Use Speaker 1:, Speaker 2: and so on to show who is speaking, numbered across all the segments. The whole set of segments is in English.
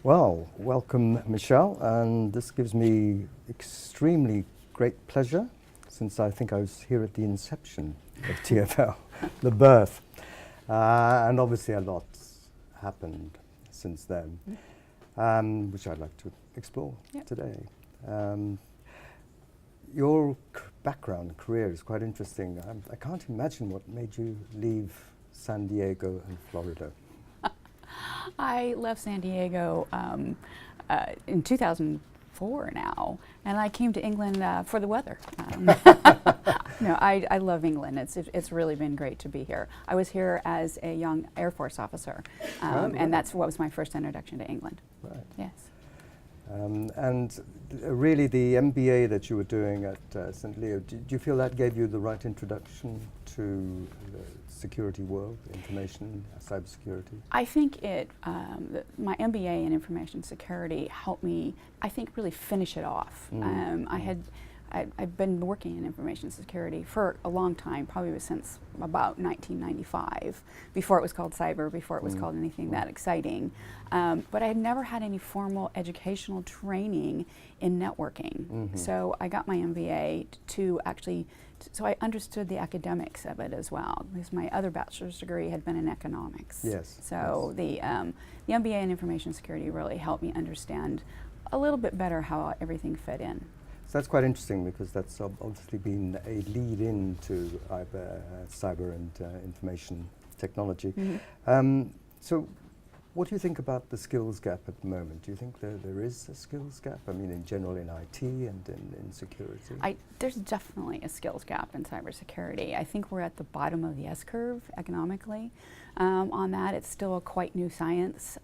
Speaker 1: Well, welcome, Michelle, and this gives me extremely great pleasure since I think I was here at the inception of TFL, the birth. And obviously a lot's happened since then, which I'd like to explore today. Your background, career is quite interesting. I can't imagine what made you leave San Diego and Florida.
Speaker 2: I left San Diego in 2004 now, and I came to England for the weather. No, I love England. It's really been great to be here. I was here as a young Air Force officer, and that's what was my first introduction to England.
Speaker 1: Right.
Speaker 2: Yes.
Speaker 1: And really the MBA that you were doing at St. Leo, do you feel that gave you the right introduction to the security world, information, cybersecurity?
Speaker 2: I think my MBA in information security helped me, I think, really finish it off. I've been working in information security for a long time, probably since about 1995, before it was called cyber, before it was called anything that exciting. But I had never had any formal educational training in networking. So I got my MBA to actually, so I understood the academics of it as well, because my other bachelor's degree had been in economics.
Speaker 1: Yes.
Speaker 2: So the MBA in information security really helped me understand a little bit better how everything fit in.
Speaker 1: So that's quite interesting because that's obviously been a lead into cyber and information technology. So what do you think about the skills gap at the moment? Do you think there is a skills gap? I mean, in general in IT and in security?
Speaker 2: There's definitely a skills gap in cybersecurity. I think we're at the bottom of the S-curve economically on that. It's still a quite new science.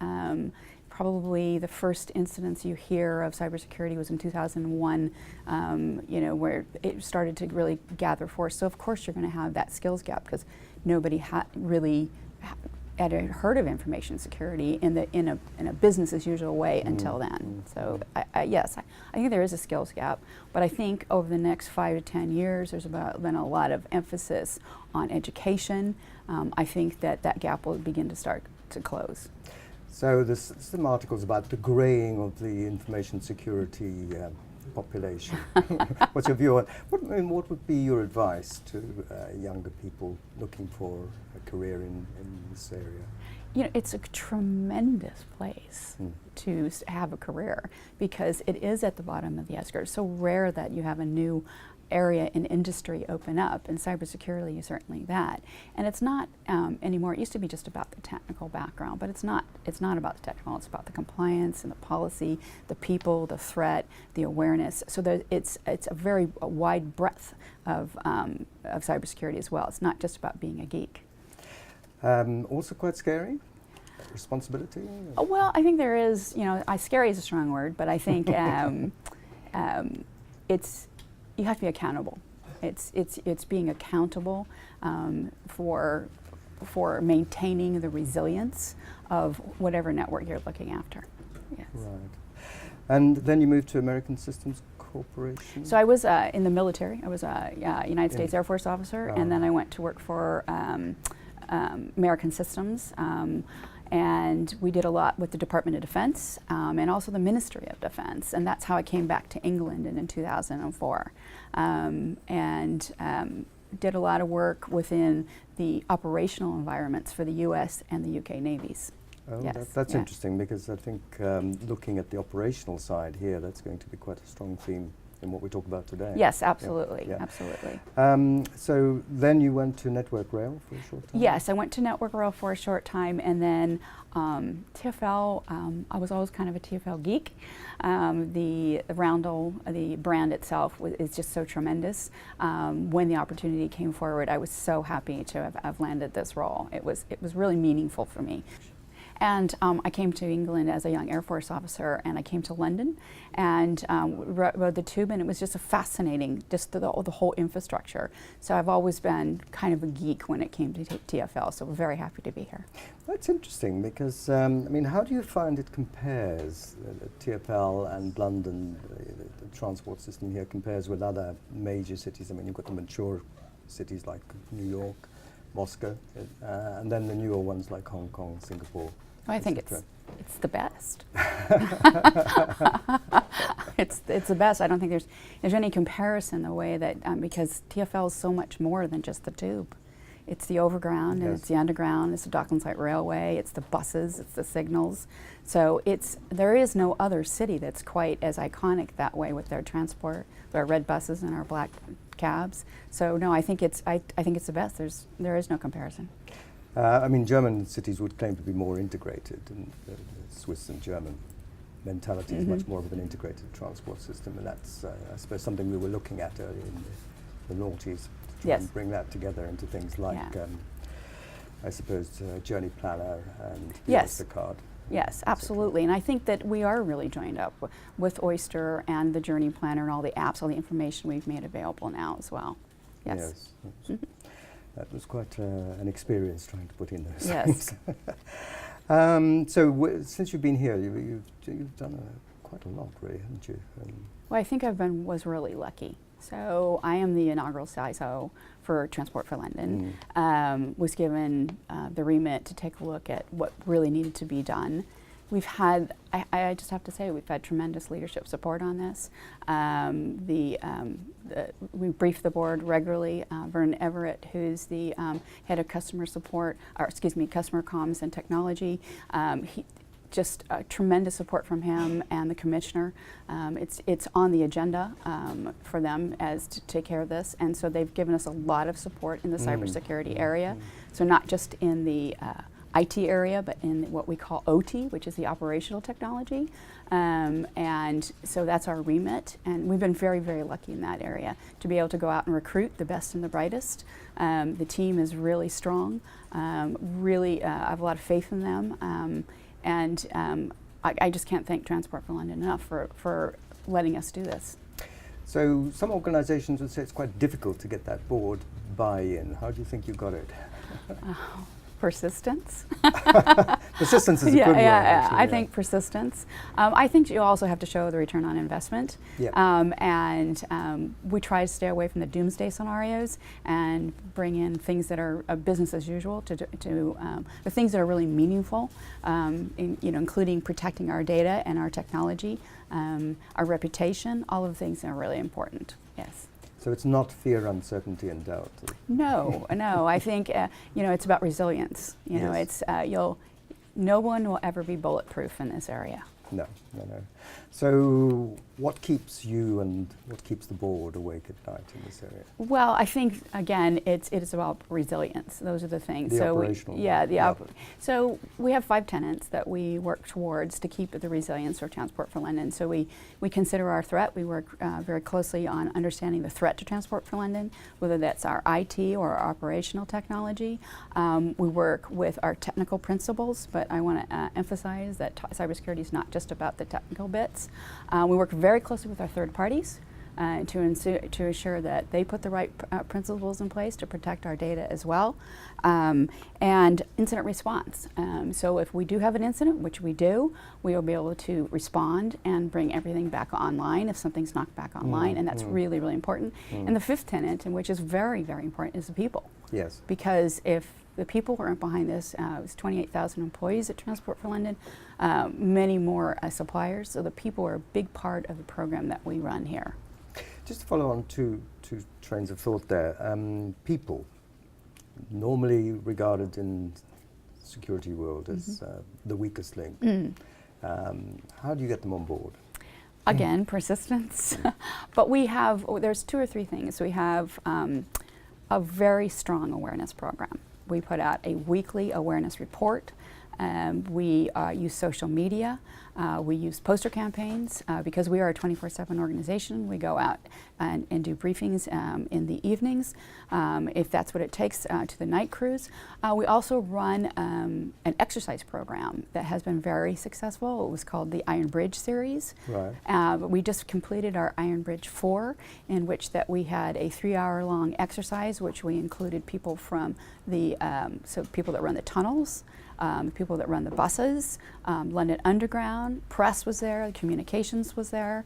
Speaker 2: Probably the first incidents you hear of cybersecurity was in 2001, where it started to really gather force. So of course you're going to have that skills gap because nobody had really had heard of information security in a business as usual way until then. So yes, I think there is a skills gap, but I think over the next 5 to 10 years there's been a lot of emphasis on education. I think that gap will begin to start to close.
Speaker 1: So there's some articles about the greying of the information security population. What's your view on what would be your advice to younger people looking for a career in this area?
Speaker 2: You know, it's a tremendous place to have a career because it is at the bottom of the S-curve. It's so rare that you have a new area in industry open up, and cybersecurity is certainly that. And it's not anymore. It used to be just about the technical background, but it's not. It's not about the technical. It's about the compliance and the policy, the people, the threat, the awareness. So it's a very wide breadth of cybersecurity as well. It's not just about being a geek.
Speaker 1: Also quite scary. Responsibility.
Speaker 2: Well, I think there is. Scary is a strong word, but I think you have to be accountable. It's being accountable for maintaining the resilience of whatever network you're looking after. Yes.
Speaker 1: Right. And then you moved to American Systems Corporation?
Speaker 2: So I was in the military. I was a United States Air Force officer, and then I went to work for American Systems. And we did a lot with the Department of Defense and also the Ministry of Defense, and that's how I came back to England in 2004. Did a lot of work within the operational environments for the U.S. and the U.K. navies.
Speaker 1: Oh,
Speaker 2: yes.
Speaker 1: That's interesting because I think looking at the operational side here, that's going to be quite a strong theme in what we talk about today.
Speaker 2: Yes, absolutely, absolutely.
Speaker 1: So then you went to Network Rail for a short time?
Speaker 2: Yes, I went to Network Rail for a short time, and then TFL, I was always kind of a TFL geek. The Roundel, the brand itself is just so tremendous. When the opportunity came forward, I was so happy to have landed this role. It was really meaningful for me. And I came to England as a young Air Force officer, and I came to London and rode the tube, and it was just a fascinating, just the whole infrastructure. So I've always been kind of a geek when it came to TFL, so we're very happy to be here.
Speaker 1: That's interesting because, I mean, how do you find it compares, TFL and London, the transport system here compares with other major cities? I mean, you've got the mature cities like New York, Moscow, and then the newer ones like Hong Kong, Singapore.
Speaker 2: I think it's the best. It's the best. I don't think there's any comparison the way that because TfL is so much more than just the tube. It's the overground, and it's the underground, it's the Docklands Light Railway, it's the buses, it's the signals. So there is no other city that's quite as iconic that way with their transport, our red buses and our black cabs. So no, I think it's the best. There is no comparison.
Speaker 1: I mean, German cities would claim to be more integrated, and the Swiss and German mentality is much more of an integrated transport system, and that's, I suppose, something we were looking at earlier in the noughties.
Speaker 2: Yes.
Speaker 1: And bring that together into things like, I suppose, Journey Planner and the Oyster Card.
Speaker 2: Yes, absolutely. And I think that we are really joined up with Oyster and the Journey Planner and all the apps, all the information we've made available now as well. Yes.
Speaker 1: That was quite an experience trying to put in those
Speaker 2: things.
Speaker 1: So since you've been here, you've done quite a lot, really, haven't you?
Speaker 2: Well, I think was really lucky. So I am the inaugural CISO for Transport for London. Was given the remit to take a look at what really needed to be done. We've had, I just have to say, we've had tremendous leadership support on this. We brief the board regularly. Vernon Everett, who's the head of customer support, or excuse me, customer comms and technology, just tremendous support from him and the commissioner. It's on the agenda for them as to take care of this, and so they've given us a lot of support in the cybersecurity area. So not just in the IT area, but in what we call OT, which is the operational technology. And so that's our remit, and we've been very, very lucky in that area to be able to go out and recruit the best and the brightest. The team is really strong. Really, I have a lot of faith in them. I just can't thank Transport for London enough for letting us do this.
Speaker 1: So some organizations would say it's quite difficult to get that board buy-in. How do you think you got it?
Speaker 2: Persistence.
Speaker 1: Persistence is a good word. Actually,
Speaker 2: I think persistence. I think you also have to show the return on investment. We try to stay away from the doomsday scenarios and bring in things that are business as usual to the things that are really meaningful, including protecting our data and our technology, our reputation. All of the things that are really important. Yes.
Speaker 1: So it's not fear, uncertainty, and doubt.
Speaker 2: No. I think it's about resilience. No one will ever be bulletproof in this area.
Speaker 1: No. So what keeps you and what keeps the board awake at night in this area?
Speaker 2: Well, I think, again, it is about resilience. Those are the things.
Speaker 1: The operational.
Speaker 2: So we have 5 tenets that we work towards to keep the resilience for Transport for London. So we consider our threat. We work very closely on understanding the threat to Transport for London, whether that's our IT or our operational technology. We work with our technical principles, but I want to emphasize that cybersecurity is not just about the technical bits. We work very closely with our third parties to ensure that they put the right principles in place to protect our data as well. And incident response. So if we do have an incident, which we do, we will be able to respond and bring everything back online if something's knocked back online, and that's really, really important. And the 5th tenet, and which is very, very important, is the people.
Speaker 1: Yes.
Speaker 2: Because if the people weren't behind this, it was 28,000 employees at Transport for London, many more suppliers, so the people are a big part of the program that we run here.
Speaker 1: Just to follow on two trains of thought there, people, normally regarded in the security world as the weakest link. How do you get them on board?
Speaker 2: Again, persistence. But there's 2 or 3 things. We have a very strong awareness program. We put out a weekly awareness report. We use social media. We use poster campaigns. Because we are a 24/7 organization, we go out and do briefings in the evenings, if that's what it takes, to the night crews. We also run an exercise program that has been very successful. It was called the Iron Bridge series.
Speaker 1: Right.
Speaker 2: We just completed our Iron Bridge 4, in which that we had a 3-hour-long exercise, which we included people from the people that run the tunnels, people that run the buses, London Underground, press was there, communications was there.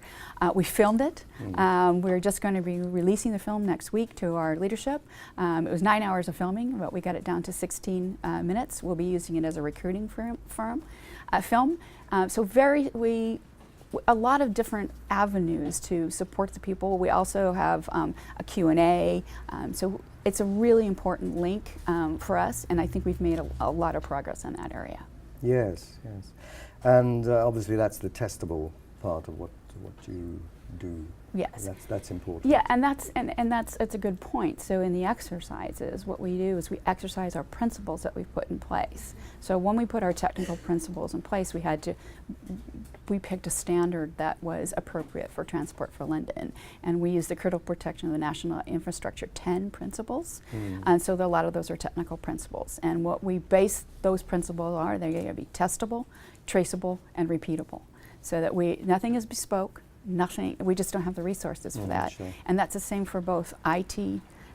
Speaker 2: We filmed it. We're just going to be releasing the film next week to our leadership. It was 9 hours of filming, but we got it down to 16 minutes. We'll be using it as a recruiting film. So a lot of different avenues to support the people. We also have a Q&A. So it's a really important link for us, and I think we've made a lot of progress in that area.
Speaker 1: Yes, yes. And obviously that's the testable part of what you do.
Speaker 2: Yes.
Speaker 1: That's important.
Speaker 2: Yeah, and that's a good point. So in the exercises, what we do is we exercise our principles that we've put in place. So when we put our technical principles in place, we picked a standard that was appropriate for Transport for London, and we used the critical protection of the national infrastructure 10 principles. And so a lot of those are technical principles. And what we base those principles are, they're going to be testable, traceable, and repeatable. So that nothing is bespoke. We just don't have the resources for that.
Speaker 1: Sure.
Speaker 2: And that's the same for both IT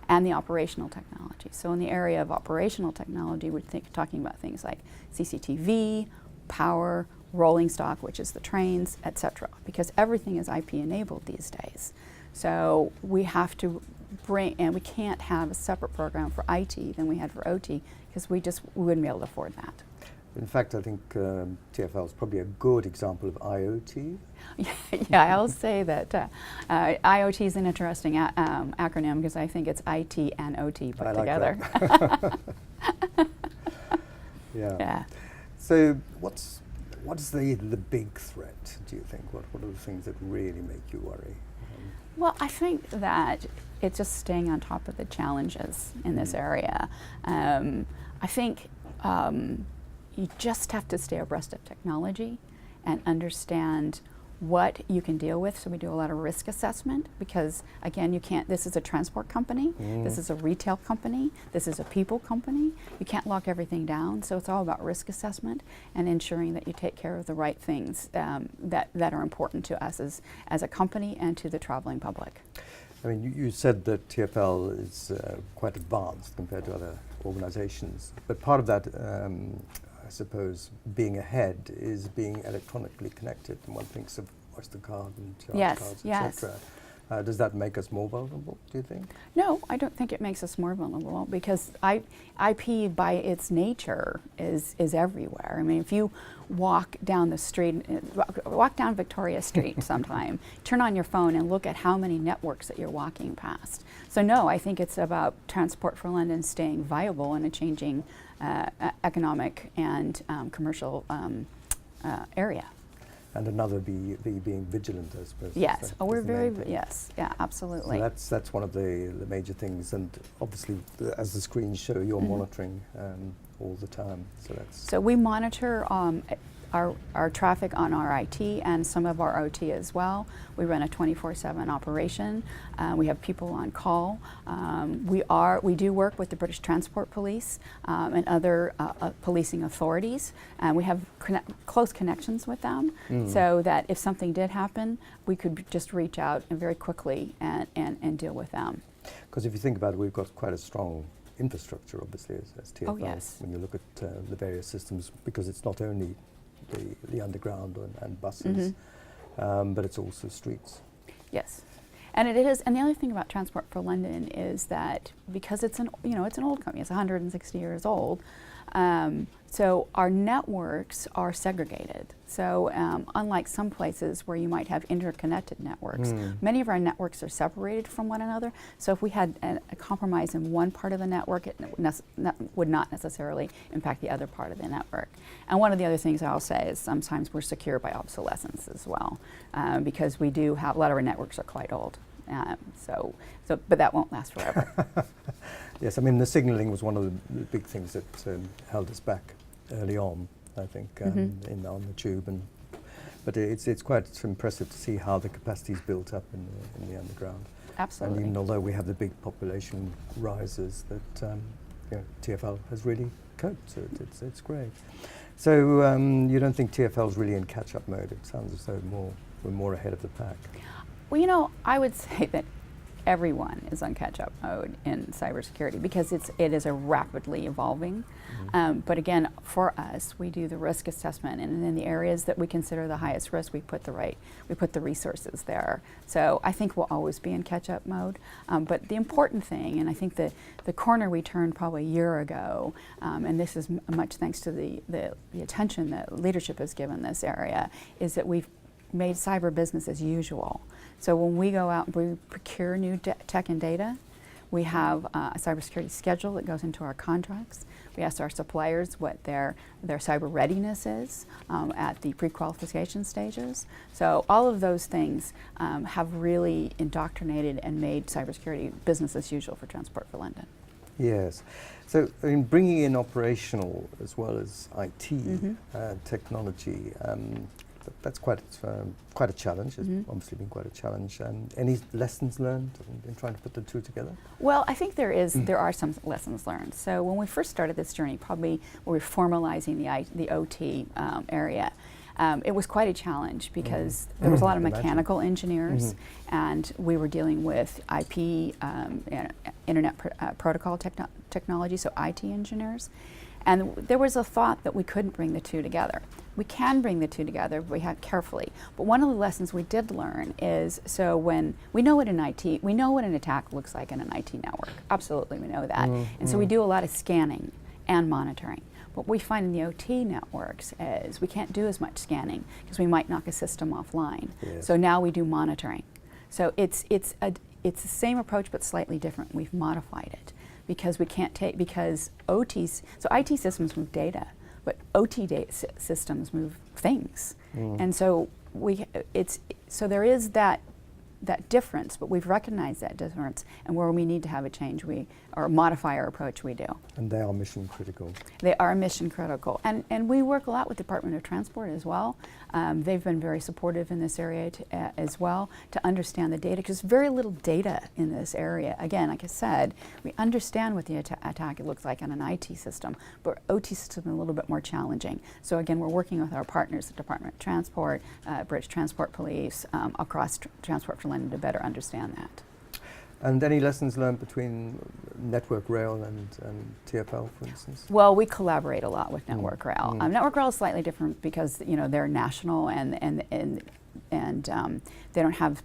Speaker 2: and the operational technology. So in the area of operational technology, we're talking about things like CCTV, power, rolling stock, which is the trains, etc. Because everything is IP enabled these days. So we have to and we can't have a separate program for IT than we had for OT, because we wouldn't be able to afford that.
Speaker 1: In fact, I think TfL is probably a good example of IoT.
Speaker 2: Yeah, I'll say that IoT is an interesting acronym, because I think it's IT and OT put together.
Speaker 1: That. Yeah. So what is the big threat, do you think? What are the things that really make you worry?
Speaker 2: Well, I think that it's just staying on top of the challenges in this area. I think you just have to stay abreast of technology and understand what you can deal with. So we do a lot of risk assessment, because again, this is a transport company, this is a retail company, this is a people company. You can't lock everything down. So it's all about risk assessment and ensuring that you take care of the right things that are important to us as a company and to the traveling public.
Speaker 1: I mean, you said that TfL is quite advanced compared to other organizations, but part of that, I suppose, being ahead is being electronically connected, and one thinks of Oyster card and charge cards, etc. Does that make us more vulnerable, do you think?
Speaker 2: No, I don't think it makes us more vulnerable, because IP by its nature is everywhere. I mean, if you walk down the street, walk down Victoria Street sometime, turn on your phone and look at how many networks that you're walking past. So no, I think it's about Transport for London staying viable in a changing economic and commercial area.
Speaker 1: And another being vigilant, I suppose.
Speaker 2: Yes, we're very, yes, yeah, absolutely.
Speaker 1: So that's one of the major things, and obviously, as the screens show, you're monitoring all the time.
Speaker 2: So we monitor our traffic on our IT and some of our OT as well. We run a 24/7 operation. We have people on call. We do work with the British Transport Police and other policing authorities, and we have close connections with them, so that if something did happen, we could just reach out and very quickly and deal with them.
Speaker 1: Because if you think about it, we've got quite a strong infrastructure, obviously, as TfL.
Speaker 2: Oh, yes.
Speaker 1: When you look at the various systems, because it's not only the underground and buses, but it's also streets.
Speaker 2: Yes, and it is. And the other thing about Transport for London is that because it's an old company, it's 160 years old. So our networks are segregated. So unlike some places where you might have interconnected networks, many of our networks are separated from one another. So if we had a compromise in one part of the network, it would not necessarily impact the other part of the network. And one of the other things I'll say is sometimes we're secure by obsolescence as well, because we do have, a lot of our networks are quite old. But that won't last forever.
Speaker 1: Yes, I mean, the signaling was one of the big things that held us back early on, I think, on the tube. But it's quite impressive to see how the capacity is built up in the underground.
Speaker 2: Absolutely.
Speaker 1: And even although we have the big population rises, that TfL has really coped, so it's great. So you don't think TfL is really in catch-up mode? It sounds as though we're more ahead of the pack.
Speaker 2: Well, I would say that everyone is on catch-up mode in cybersecurity because it is a rapidly evolving. But again, for us, we do the risk assessment, and in the areas that we consider the highest risk, we put the resources there. So I think we'll always be in catch-up mode. But the important thing, and I think the corner we turned probably a year ago, and this is much thanks to the attention that leadership has given this area, is that we've made cyber business as usual. So when we go out and we procure new tech and data, we have a cybersecurity schedule that goes into our contracts. We ask our suppliers what their cyber readiness is at the pre-qualification stages. So all of those things have really indoctrinated and made cybersecurity business as usual for Transport for London.
Speaker 1: Yes. So in bringing in operational as well as IT technology, that's quite a challenge. It's obviously been quite a challenge. Any lessons learned in trying to put the two together?
Speaker 2: Well, I think there are some lessons learned. So when we first started this journey, probably when we were formalizing the OT area, it was quite a challenge because there was a lot of mechanical engineers, and we were dealing with IP, Internet Protocol technology, so IT engineers. And there was a thought that we couldn't bring the two together. We can bring the two together, but we have carefully. But one of the lessons we did learn is, so when we know what an attack looks like in an IT network. Absolutely, we know that. And so we do a lot of scanning and monitoring. What we find in the OT networks is we can't do as much scanning because we might knock a system offline.
Speaker 1: Yes.
Speaker 2: So now we do monitoring. So it's the same approach but slightly different. We've modified it because we can't take, because so IT systems move data, but OT systems move things. And so so there is that difference, but we've recognized that difference, and where we need to have a change, or modify our approach, we do.
Speaker 1: And they are mission critical.
Speaker 2: They are mission critical, and we work a lot with the Department of Transport as well. They've been very supportive in this area as well to understand the data, because very little data in this area. Again, like I said, we understand what the attack looks like on an IT system, but OT system is a little bit more challenging. So again, we're working with our partners, the Department of Transport, British Transport Police, across Transport for London to better understand that.
Speaker 1: And any lessons learned between Network Rail and TfL, for instance?
Speaker 2: Well, we collaborate a lot with Network Rail. Network Rail is slightly different because they're national and they don't have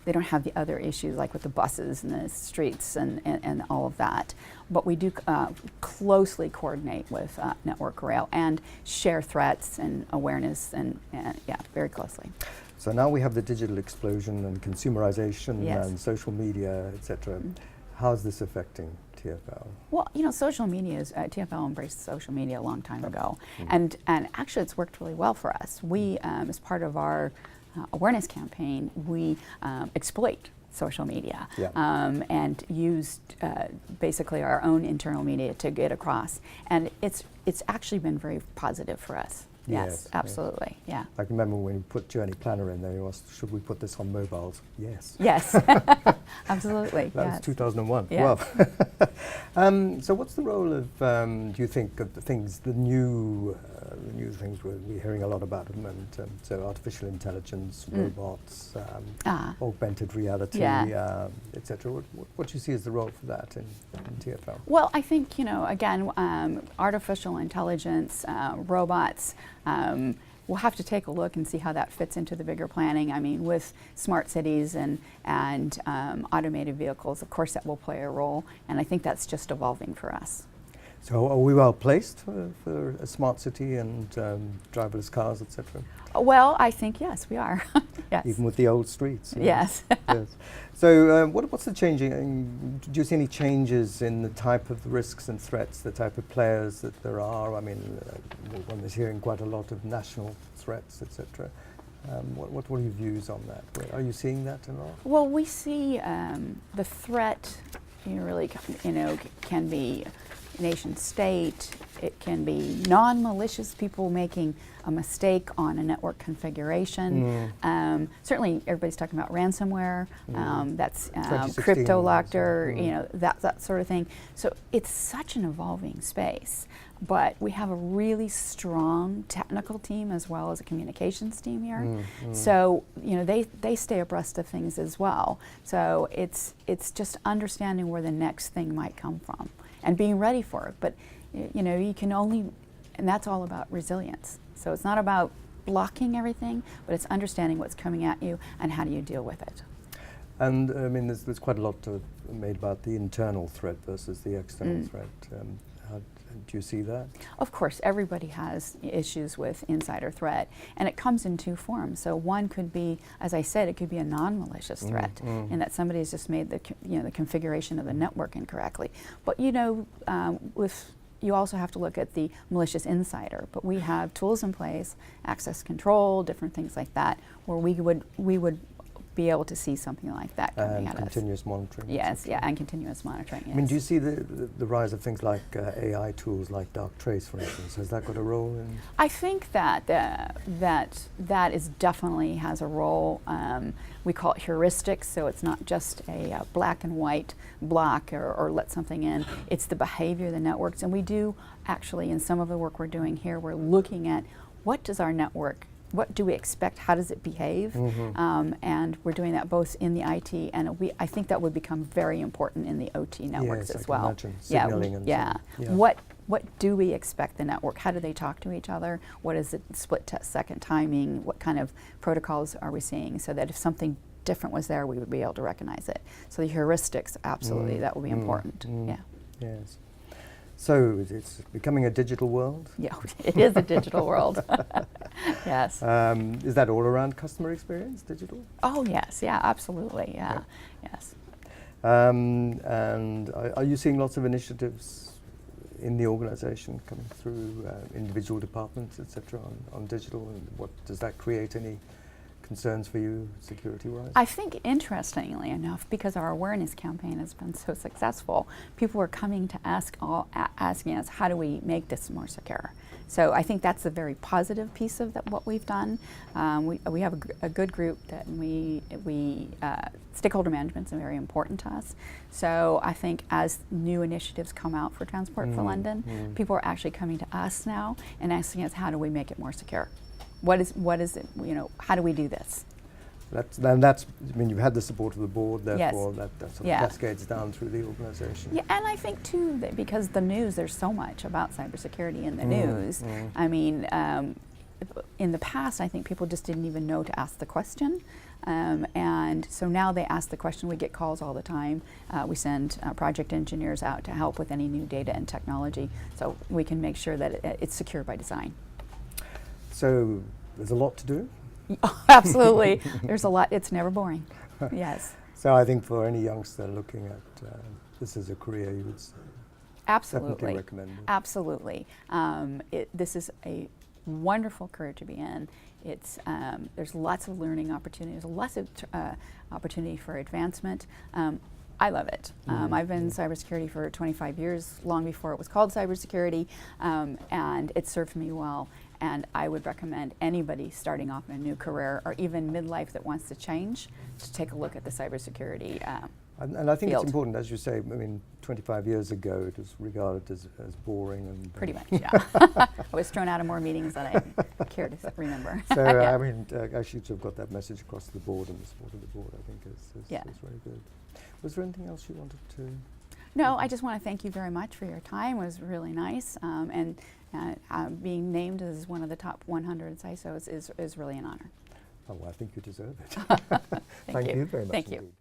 Speaker 2: they don't have the other issues like with the buses and the streets and all of that. But we do closely coordinate with Network Rail and share threats and awareness and yeah, very closely.
Speaker 1: So now we have the digital explosion and consumerization
Speaker 2: Yes.
Speaker 1: and social media, etc. How's this affecting TfL?
Speaker 2: Well, social media is, TfL embraced social media a long time ago, and actually it's worked really well for us. We, as part of our awareness campaign, we exploit social media and used basically our own internal media to get across, and it's actually been very positive for us. Yes, absolutely, yeah.
Speaker 1: I can remember when you put Journey Planner in there, you asked, should we put this on mobiles? Yes.
Speaker 2: Yes, absolutely.
Speaker 1: That was 2001.
Speaker 2: Yeah.
Speaker 1: Well, so what's the role of, do you think, of the new things we're hearing a lot about at the moment? So artificial intelligence, robots, augmented reality, etc. What do you see as the role for that in TfL?
Speaker 2: Well, I think, again, artificial intelligence, robots, we'll have to take a look and see how that fits into the bigger planning. I mean, with smart cities and automated vehicles, of course that will play a role, and I think that's just evolving for us.
Speaker 1: So are we well placed for a smart city and driverless cars, etc.?
Speaker 2: Well, I think yes, we are. Yes.
Speaker 1: Even with the old streets.
Speaker 2: Yes.
Speaker 1: Yes. So what's the changing? Do you see any changes in the type of risks and threats, the type of players that there are? I mean, one is hearing quite a lot of national threats, etc. What are your views on that? Are you seeing that a lot?
Speaker 2: Well, we see the threat really can be nation state, it can be non-malicious people making a mistake on a network configuration. Certainly everybody's talking about ransomware, that's
Speaker 1: 2016
Speaker 2: crypto-locker, you know, that sort of thing. So it's such an evolving space. But we have a really strong technical team as well as a communications team here. So, you know, they stay abreast of things as well. So it's just understanding where the next thing might come from and being ready for it. But, you know, you can only, and that's all about resilience. So it's not about blocking everything, but it's understanding what's coming at you and how do you deal with it.
Speaker 1: And I mean, there's quite a lot made about the internal threat versus the external threat. How do you see that? Of
Speaker 2: course, everybody has issues with insider threat, and it comes in two forms. So one could be, as I said, it could be a non-malicious threat, in that somebody has just made the configuration of the network incorrectly. But you know, you also have to look at the malicious insider. But we have tools in place, access control, different things like that, where we would be able to see something like that coming at us.
Speaker 1: Continuous monitoring.
Speaker 2: Yes, yeah, and continuous monitoring. Yes.
Speaker 1: I mean, do you see the rise of things like AI tools like dark trace, for instance? Has that got a role in?
Speaker 2: I think that that is definitely has a role. We call it heuristics, so it's not just a black and white block or let something in. It's the behavior of the networks, and we do actually, in some of the work we're doing here, we're looking at what does our network. What do we expect? How does it behave? And we're doing that both in the IT and I think that would become very important in the OT networks as well.
Speaker 1: Signaling and
Speaker 2: What do we expect the network? How do they talk to each other? What is the split-second timing? What kind of protocols are we seeing? So that if something different was there, we would be able to recognize it. So the heuristics, absolutely, that will be important. Yeah.
Speaker 1: Yes. So it's becoming a digital world?
Speaker 2: Yeah, it is a digital world. Yes.
Speaker 1: Is that all around customer experience, digital?
Speaker 2: Oh yes, yeah, absolutely, yeah, yes.
Speaker 1: And are you seeing lots of initiatives in the organization coming through individual departments, etc., on digital? And what does that create any concerns for you security-wise?
Speaker 2: I think, interestingly enough, because our awareness campaign has been so successful, people are coming to asking us, how do we make this more secure? So I think that's a very positive piece of what we've done. We have a good group that stakeholder management is very important to us. So I think as new initiatives come out for Transport for London, people are actually coming to us now and asking us, how do we make it more secure? What is it, you know, how do we do this?
Speaker 1: I mean, you've had the support of the board, therefore that sort of cascades down through the organization.
Speaker 2: Yeah, and I think too, that because the news, there's so much about cybersecurity in the news. I mean, in the past, I think people just didn't even know to ask the question. And so now they ask the question. We get calls all the time. We send project engineers out to help with any new data and technology, so we can make sure that it's secure by design.
Speaker 1: So there's a lot to do?
Speaker 2: Absolutely. There's a lot. It's never boring. Yes.
Speaker 1: So I think for any youngster looking at this as a career, you would definitely recommend it.
Speaker 2: Absolutely. This is a wonderful career to be in. There's lots of learning opportunities, lots of opportunity for advancement. I love it. I've been in cybersecurity for 25 years, long before it was called cybersecurity, and it served me well. And I would recommend anybody starting off in a new career or even midlife that wants to change to take a look at the cybersecurity
Speaker 1: and I think
Speaker 2: field.
Speaker 1: It's important, as you say, I mean, 25 years ago it was regarded as boring. And
Speaker 2: pretty much, yeah. I was thrown out of more meetings than I care to remember.
Speaker 1: So, I mean, actually to have got that message across to the board and the support of the board, I think is very good. Was there anything else you wanted to?
Speaker 2: No, I just want to thank you very much for your time. It was really nice. And being named as one of the top 100 CISOs is really an honor.
Speaker 1: Oh, well, I think you deserve it. Thank you very much.
Speaker 2: Thank you.
Speaker 1: Indeed.